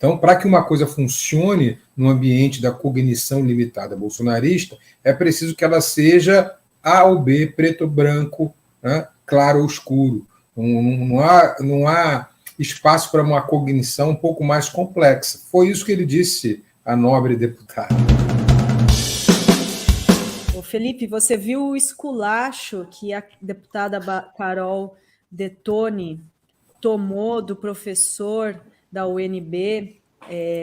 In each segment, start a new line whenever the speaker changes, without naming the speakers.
Então, para que uma coisa funcione no ambiente da cognição limitada bolsonarista, é preciso que ela seja A ou B, preto ou branco, né, claro ou escuro. Não há espaço para uma cognição um pouco mais complexa. Foi isso que ele disse à nobre deputada.
Ô Felipe, você viu o esculacho que a deputada Carol Detoni tomou do professor da UNB,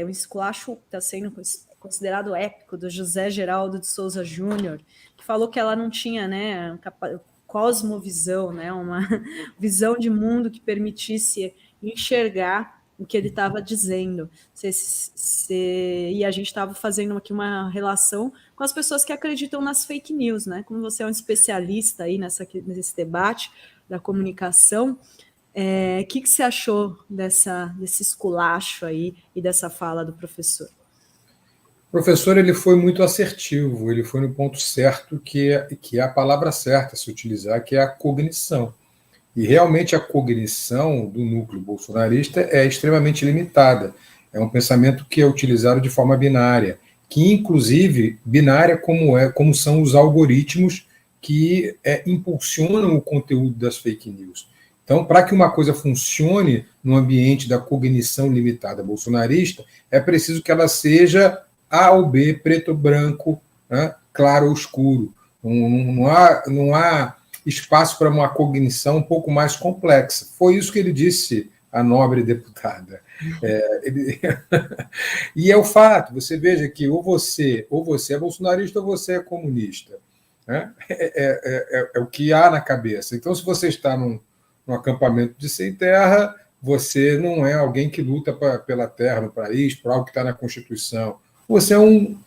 o esculacho está sendo considerado épico, do José Geraldo de Souza Júnior, que falou que ela não tinha, né, cosmovisão, né, uma visão de mundo que permitisse enxergar o que ele estava dizendo. E a gente estava fazendo aqui uma relação com as pessoas que acreditam nas fake news, né? Como você é um especialista aí nesse debate da comunicação, o que você achou desse esculacho aí e dessa fala do professor?
O professor ele foi muito assertivo, ele foi no ponto certo, que é a palavra certa a se utilizar, que é a cognição. E realmente a cognição do núcleo bolsonarista é extremamente limitada. É um pensamento que é utilizado de forma binária, que inclusive binária como são os algoritmos que impulsionam o conteúdo das fake news. Então, para que uma coisa funcione no ambiente da cognição limitada bolsonarista, é preciso que ela seja A ou B, preto ou branco, né, claro ou escuro. Não há espaço para uma cognição um pouco mais complexa. Foi isso que ele disse à nobre deputada. E é o fato, você veja que ou você é bolsonarista ou você é comunista. Né? É o que há na cabeça. Então, se você está num acampamento de sem terra, você não é alguém que luta pela terra no país, por algo que está na Constituição. Você é um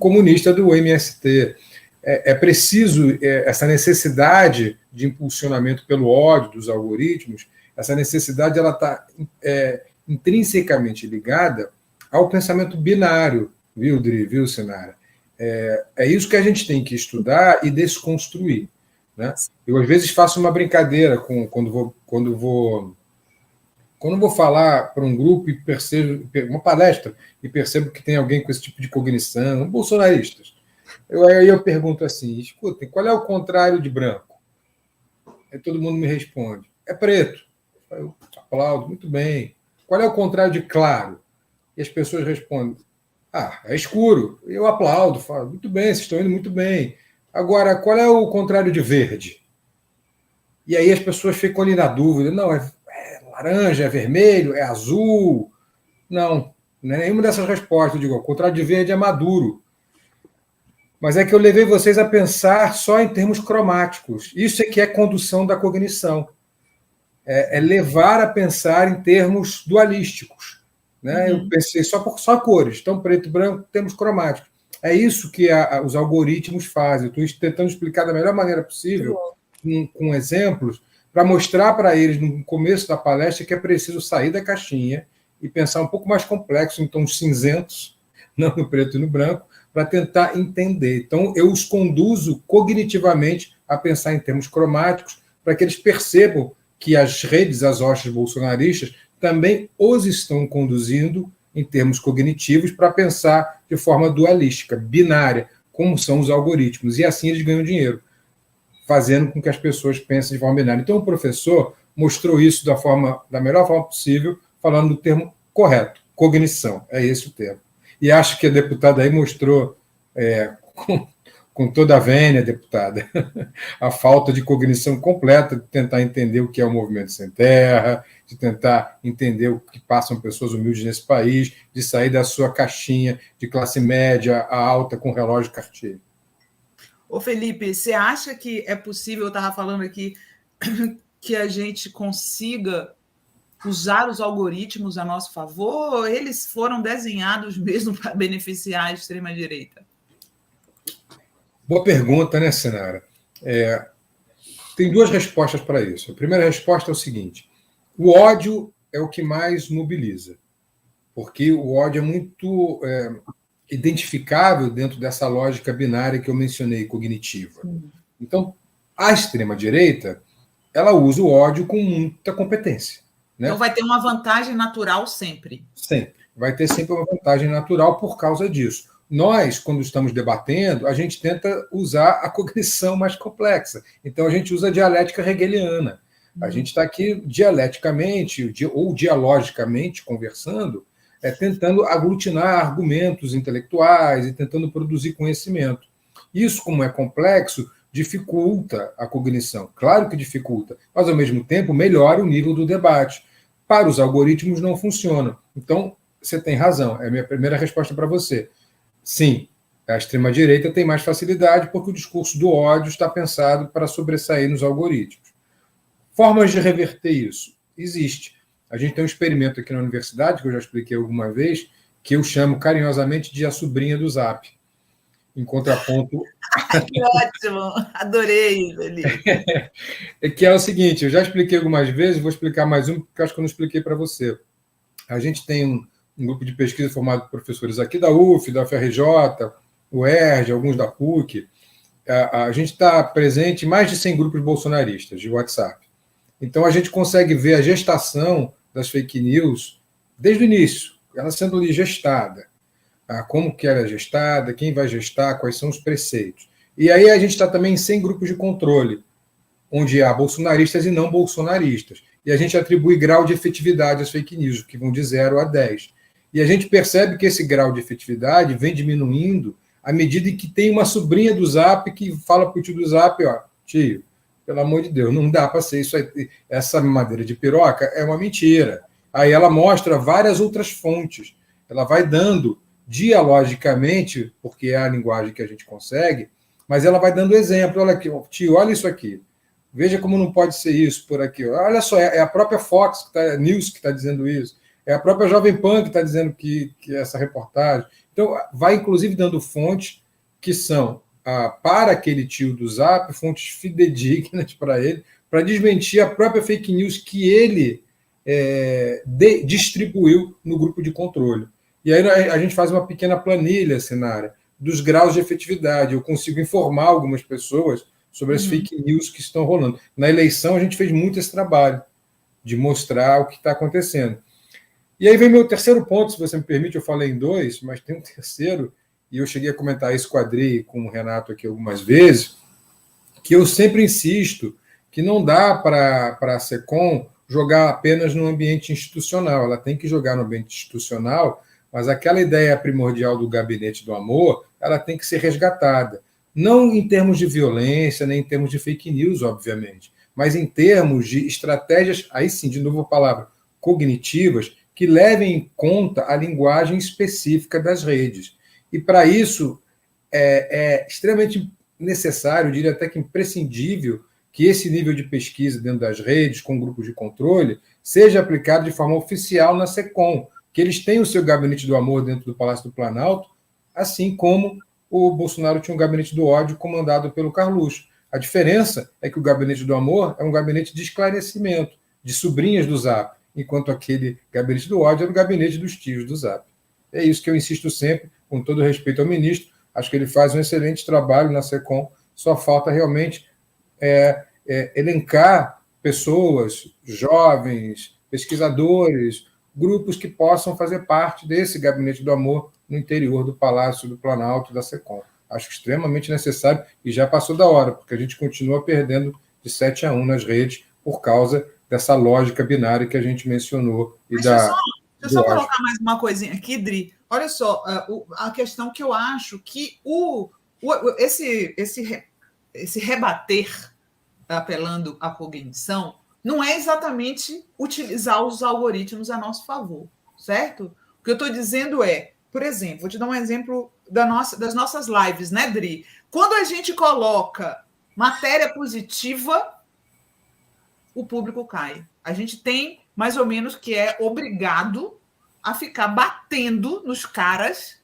comunista do MST. É preciso essa necessidade de impulsionamento pelo ódio dos algoritmos, essa necessidade ela está intrinsecamente ligada ao pensamento binário, viu, Dri, viu, Sinara? É isso que a gente tem que estudar e desconstruir. Né? Eu, às vezes, faço uma brincadeira quando vou falar para um grupo e percebo uma palestra e percebo que tem alguém com esse tipo de cognição, bolsonaristas. Aí eu pergunto assim, escutem, qual é o contrário de branco? Aí todo mundo me responde, é preto. Eu aplaudo, muito bem. Qual é o contrário de claro? E as pessoas respondem, é escuro. Eu aplaudo, falo, muito bem, vocês estão indo muito bem. Agora, qual é o contrário de verde? E aí as pessoas ficam ali na dúvida, não, é laranja, é vermelho, é azul. Não é nenhuma dessas respostas. Eu digo, o contrário de verde é maduro. Mas é que eu levei vocês a pensar só em termos cromáticos. Isso é que é condução da cognição. É levar a pensar em termos dualísticos. Né? Eu pensei só cores. Então, preto e branco, termos cromáticos. É isso que os algoritmos fazem. Eu estou tentando explicar da melhor maneira possível, com exemplos, para mostrar para eles, no começo da palestra, que é preciso sair da caixinha e pensar um pouco mais complexo, em tons cinzentos, não no preto e no branco, para tentar entender. Então, eu os conduzo cognitivamente a pensar em termos cromáticos, para que eles percebam que as redes, as hostes bolsonaristas, também os estão conduzindo em termos cognitivos para pensar de forma dualística, binária, como são os algoritmos. E assim eles ganham dinheiro, fazendo com que as pessoas pensem de forma binária. Então, o professor mostrou isso da melhor forma possível, falando do termo correto, cognição. É esse o termo. E acho que a deputada aí mostrou, com toda a vênia, deputada, a falta de cognição completa de tentar entender o que é o movimento sem terra, de tentar entender o que passam pessoas humildes nesse país, de sair da sua caixinha de classe média a alta com relógio Cartier.
Ô Felipe, você acha que é possível, eu estava falando aqui, que a gente consiga usar os algoritmos a nosso favor, ou eles foram desenhados mesmo para beneficiar a extrema-direita?
Boa pergunta, né, Sinara? Tem duas respostas para isso. A primeira resposta é o seguinte: o ódio é o que mais mobiliza, porque o ódio é muito identificável dentro dessa lógica binária que eu mencionei, cognitiva. Então, a extrema-direita, ela usa o ódio com muita competência. Né?
Então vai ter uma vantagem natural sempre.
Sempre. vai ter sempre uma vantagem natural por causa disso. Nós, quando estamos debatendo, a gente tenta usar a cognição mais complexa. Então, a gente usa a dialética hegeliana. A gente está aqui dialeticamente ou dialogicamente conversando, tentando aglutinar argumentos intelectuais e tentando produzir conhecimento. Isso, como é complexo, dificulta a cognição. Claro que dificulta, mas, ao mesmo tempo, melhora o nível do debate. Para os algoritmos, não funciona. Então, você tem razão. É a minha primeira resposta para você. Sim, a extrema-direita tem mais facilidade porque o discurso do ódio está pensado para sobressair nos algoritmos. Formas de reverter isso? Existe. A gente tem um experimento aqui na universidade, que eu já expliquei alguma vez, que eu chamo carinhosamente de a sobrinha do Zap. Em contraponto...
Que ótimo! Adorei, Felipe.
Que é o seguinte, eu já expliquei algumas vezes, vou explicar mais um, porque acho que eu não expliquei para você. A gente tem um grupo de pesquisa formado por professores aqui da UF, da UFRJ, o ERJ, alguns da PUC. A gente está presente em mais de 100 grupos bolsonaristas de WhatsApp. Então, a gente consegue ver a gestação das fake news desde o início, ela sendo ali gestada. Como que ela é gestada, quem vai gestar, quais são os preceitos. E aí a gente está também em 100 grupos de controle, onde há bolsonaristas e não bolsonaristas. E a gente atribui grau de efetividade às fake news, que vão de 0 a 10. E a gente percebe que esse grau de efetividade vem diminuindo à medida que tem uma sobrinha do Zap que fala para o tio do Zap, ó, tio, pelo amor de Deus, não dá para ser isso aí. Essa madeira de piroca é uma mentira. Aí ela mostra várias outras fontes. Ela vai dando dialogicamente, porque é a linguagem que a gente consegue, mas ela vai dando exemplo. Olha aqui, tio, olha isso aqui. Veja como não pode ser isso por aqui. Olha só, é a própria Fox News que está dizendo isso. É a própria Jovem Pan que está dizendo que essa reportagem. Então, vai inclusive dando fontes que são, para aquele tio do Zap, fontes fidedignas para ele, para desmentir a própria fake news que ele distribuiu no grupo de controle. E aí a gente faz uma pequena planilha, Sinara, dos graus de efetividade. Eu consigo informar algumas pessoas sobre as fake news que estão rolando. Na eleição, a gente fez muito esse trabalho de mostrar o que está acontecendo. E aí vem meu terceiro ponto, se você me permite, eu falei em 2, mas tem um terceiro, e eu cheguei a comentar isso com a Adri e com o Renato aqui algumas vezes, que eu sempre insisto que não dá para a SECOM jogar apenas no ambiente institucional, ela tem que jogar no ambiente institucional, mas aquela ideia primordial do gabinete do amor, ela tem que ser resgatada. Não em termos de violência, nem em termos de fake news, obviamente, mas em termos de estratégias, aí sim, de novo a palavra, cognitivas, que levem em conta a linguagem específica das redes. E, para isso, é extremamente necessário, eu diria até que imprescindível, que esse nível de pesquisa dentro das redes, com grupos de controle, seja aplicado de forma oficial na SECOM, que eles têm o seu gabinete do amor dentro do Palácio do Planalto, assim como o Bolsonaro tinha um gabinete do ódio comandado pelo Carluxo. A diferença é que o gabinete do amor é um gabinete de esclarecimento, de sobrinhas do Zap, enquanto aquele gabinete do ódio era o gabinete dos tios do Zap. É isso que eu insisto sempre, com todo respeito ao ministro, acho que ele faz um excelente trabalho na SECOM, só falta realmente elencar pessoas, jovens, pesquisadores, grupos que possam fazer parte desse gabinete do amor no interior do Palácio do Planalto da SECOM. Acho extremamente necessário e já passou da hora, porque a gente continua perdendo de 7-1 nas redes por causa dessa lógica binária que a gente mencionou. Deixa
eu só colocar mais uma coisinha aqui, Dri. Olha só, a questão que eu acho que esse rebater, apelando à cognição, não é exatamente utilizar os algoritmos a nosso favor, certo? O que eu estou dizendo é, por exemplo, vou te dar um exemplo das nossas lives, né, Dri? Quando a gente coloca matéria positiva, o público cai. A gente tem, mais ou menos, que é obrigado a ficar batendo nos caras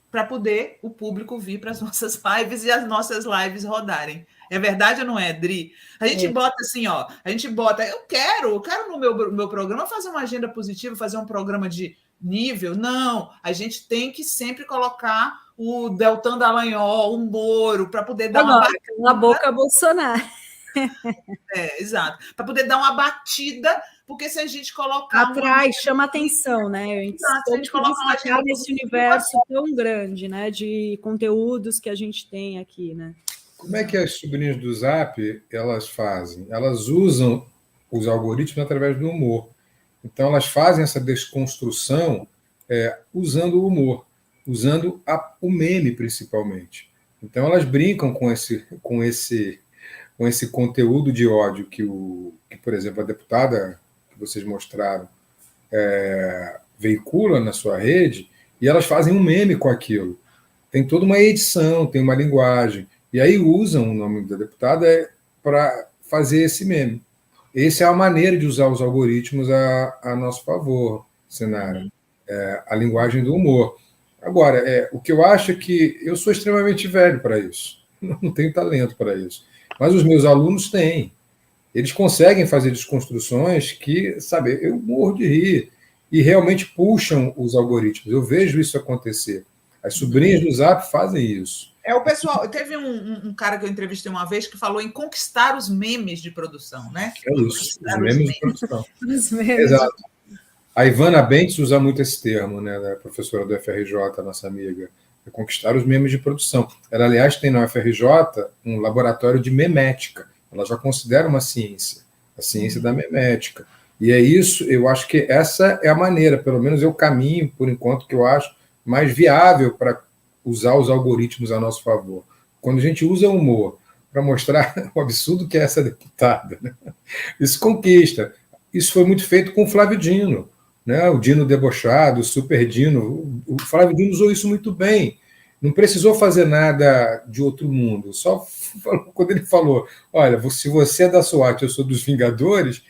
para poder o público vir para as nossas lives e as nossas lives rodarem. É verdade ou não é, Dri? A gente bota assim, ó, eu quero no meu programa fazer uma agenda positiva, fazer um programa de nível. Não, a gente tem que sempre colocar o Deltan Dallagnol, o Moro, para poder dar uma batida.
Na boca Bolsonaro.
Exato. Para poder dar uma batida porque se a gente colocar...
Atrai, chama atenção, né? A gente tem que destacar nesse universo tão grande, né? De conteúdos que a gente tem aqui, né?
Como é que as sobrinhas do Zap, elas fazem? Elas usam os algoritmos através do humor. Então, elas fazem essa desconstrução usando o humor, usando o meme, principalmente. Então, elas brincam com esse conteúdo de ódio que, por exemplo, a deputada que vocês mostraram veicula na sua rede, e elas fazem um meme com aquilo. Tem toda uma edição, tem uma linguagem, e aí usam o nome da deputada para fazer esse meme. Essa é a maneira de usar os algoritmos a nosso favor, Sinara. A linguagem do humor. Agora, o que eu acho é que eu sou extremamente velho para isso. Não tenho talento para isso. Mas os meus alunos têm. Eles conseguem fazer desconstruções que, sabe, eu morro de rir. E realmente puxam os algoritmos. Eu vejo isso acontecer. As sobrinhas do Zap fazem isso.
O pessoal, teve um cara que eu entrevistei uma vez que falou em conquistar os memes de produção, né?
É isso, os memes de produção.
Os memes.
Exato. A Ivana Bentes usa muito esse termo, né? A professora do FRJ, nossa amiga. É conquistar os memes de produção. Ela, aliás, tem na UFRJ um laboratório de memética. Ela já considera uma ciência, a ciência da memética. E é isso, eu acho que essa é a maneira, pelo menos é o caminho, por enquanto, que eu acho mais viável para usar os algoritmos a nosso favor. Quando a gente usa o humor para mostrar o absurdo que é essa deputada, né? Isso conquista. Isso foi muito feito com o Flávio Dino, né? O Dino debochado, o Super Dino. O Flávio Dino usou isso muito bem. Não precisou fazer nada de outro mundo. Só quando ele falou, olha, se você é da SWAT, eu sou dos Vingadores,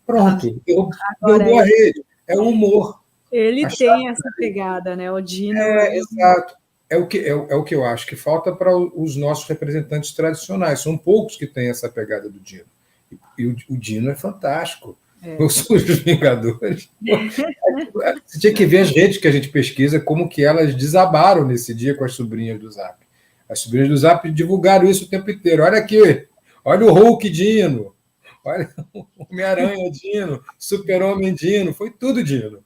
pronto, derrubou a rede. É o humor.
Ele tem essa pegada, né? O Dino.
Exato. É o que eu acho que falta para os nossos representantes tradicionais. São poucos que têm essa pegada do Dino. E o Dino é fantástico. Eu sou os Vingadores. Você tinha que ver as redes que a gente pesquisa, como que elas desabaram nesse dia com as sobrinhas do Zap. As sobrinhas do Zap divulgaram isso o tempo inteiro. Olha aqui, olha o Hulk Dino, olha o Homem-Aranha Dino, Super-Homem Dino, foi tudo Dino.